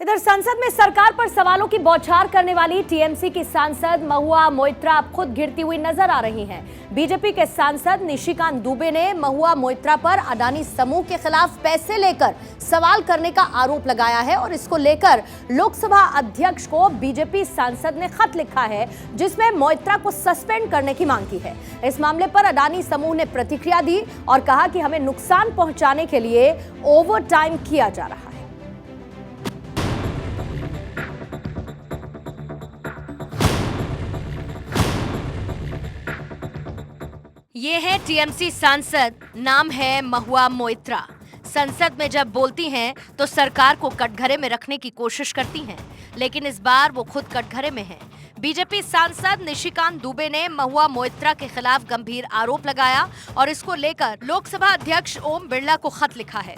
इधर संसद में सरकार पर सवालों की बौछार करने वाली टीएमसी की सांसद महुआ मोइत्रा अब खुद घिरती हुई नजर आ रही हैं। बीजेपी के सांसद निशिकांत दुबे ने महुआ मोइत्रा पर अडानी समूह के खिलाफ पैसे लेकर सवाल करने का आरोप लगाया है और इसको लेकर लोकसभा अध्यक्ष को बीजेपी सांसद ने खत लिखा है जिसमें मोइत्रा को सस्पेंड करने की मांग की है। इस मामले पर अडानी समूह ने प्रतिक्रिया दी और कहा कि हमें नुकसान पहुंचाने के लिए ओवर टाइम किया जा रहा है। ये है टीएमसी सांसद, नाम है महुआ मोइत्रा। संसद में जब बोलती हैं तो सरकार को कटघरे में रखने की कोशिश करती हैं, लेकिन इस बार वो खुद कटघरे में हैं। बीजेपी सांसद निशिकांत दुबे ने महुआ मोइत्रा के खिलाफ गंभीर आरोप लगाया और इसको लेकर लोकसभा अध्यक्ष ओम बिरला को खत लिखा है।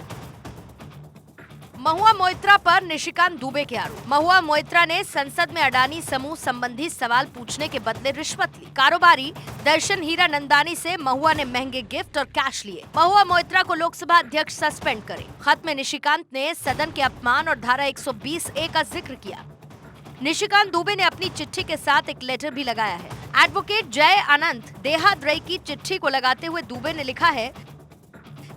महुआ मोइत्रा पर निशिकांत दुबे के आरोप। महुआ मोइत्रा ने संसद में अडानी समूह संबंधी सवाल पूछने के बदले रिश्वत ली। कारोबारी दर्शन हीरानंदानी से महुआ ने महंगे गिफ्ट और कैश लिए। महुआ मोइत्रा को लोकसभा अध्यक्ष सस्पेंड करे। खत में निशिकांत ने सदन के अपमान और धारा 120A का जिक्र किया। निशिकांत दुबे ने अपनी चिट्ठी के साथ एक लेटर भी लगाया है। एडवोकेट जय अनंत देहाद्रई की चिट्ठी को लगाते हुए दुबे ने लिखा है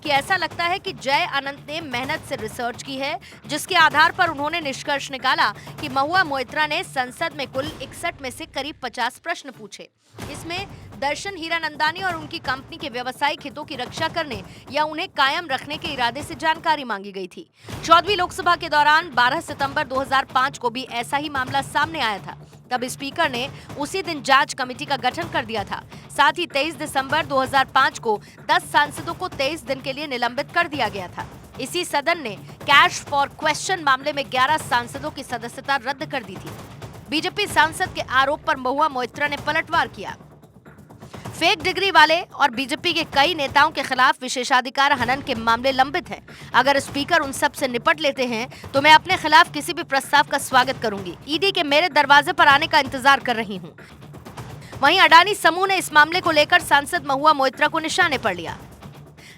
कि ऐसा लगता है कि जय अनंत ने मेहनत से रिसर्च की है, जिसके आधार पर उन्होंने निष्कर्ष निकाला कि महुआ मोइत्रा ने संसद में कुल 61 में से करीब 50 प्रश्न पूछे। इसमें दर्शन हीरानंदानी और उनकी कंपनी के व्यावसायिक हितों की रक्षा करने या उन्हें कायम रखने के इरादे से जानकारी मांगी गई थी। 14वीं लोकसभा के दौरान 12 सितंबर 2005 को भी ऐसा ही मामला सामने आया था। तब स्पीकर ने उसी दिन जांच कमेटी का गठन कर दिया था। साथ ही 23 दिसंबर 2005 को 10 सांसदों को 23 दिन के लिए निलंबित कर दिया गया था। इसी सदन ने कैश फॉर क्वेश्चन मामले में 11 सांसदों की सदस्यता रद्द कर दी थी। बीजेपी सांसद के आरोप पर महुआ मोइत्रा ने पलटवार किया। फेक डिग्री वाले और बीजेपी के कई नेताओं के खिलाफ विशेषाधिकार हनन के मामले लंबित हैं। अगर स्पीकर उन सब से निपट लेते हैं तो मैं अपने खिलाफ किसी भी प्रस्ताव का स्वागत करूंगी। ईडी के मेरे दरवाजे पर आने का इंतजार कर रही हूं। वहीं अडानी समूह ने इस मामले को लेकर सांसद महुआ मोइत्रा को निशाने पर लिया।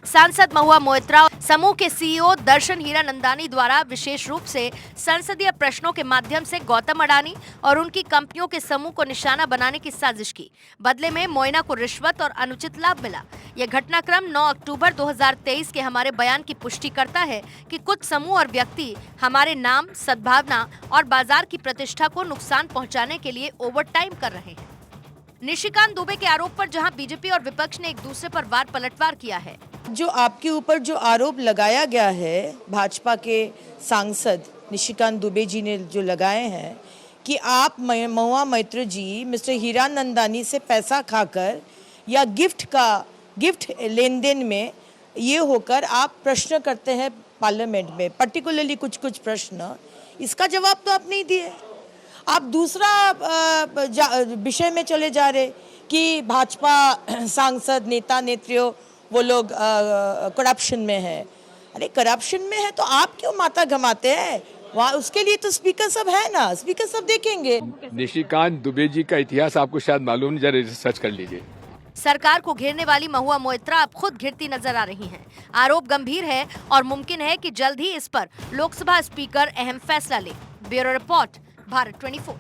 सांसद महुआ मोइत्रा समूह के सीईओ दर्शन हीरानंदानी द्वारा विशेष रूप से संसदीय प्रश्नों के माध्यम से गौतम अडानी और उनकी कंपनियों के समूह को निशाना बनाने की साजिश की। बदले में मोइना को रिश्वत और अनुचित लाभ मिला। यह घटनाक्रम 9 अक्टूबर 2023 के हमारे बयान की पुष्टि करता है कि कुछ समूह और व्यक्ति हमारे नाम, सद्भावना और बाजार की प्रतिष्ठा को नुकसान पहुंचाने के लिए ओवरटाइम कर रहे हैं। निशिकांत दुबे के आरोप पर जहां बीजेपी और विपक्ष ने एक दूसरे पर वार पलटवार किया है। जो आपके ऊपर जो आरोप लगाया गया है भाजपा के सांसद निशिकांत दुबे जी ने जो लगाए हैं कि आप महुआ मोइत्रा जी मिस्टर हीरानंदानी से पैसा खाकर या गिफ्ट लेन देन में ये होकर आप प्रश्न करते हैं पार्लियामेंट में, पर्टिकुलरली कुछ प्रश्न, इसका जवाब तो आप नहीं दिए। आप दूसरा विषय में चले जा रहे कि भाजपा सांसद नेता नेत्रियों वो लोग करप्शन में है। अरे करप्शन में है तो आप क्यों माथा घमाते हैं? वहाँ उसके लिए तो स्पीकर सब है ना, स्पीकर सब देखेंगे। निशिकांत दुबे जी का इतिहास आपको शायद मालूम नहीं, जरा रिसर्च कर लीजिए। सरकार को घेरने वाली महुआ मोइत्रा अब खुद घिरती नजर आ रही हैं। आरोप गंभीर है और मुमकिन है कि जल्द ही इस पर लोकसभा स्पीकर अहम फैसला ले। Bureau report, Bharat 24।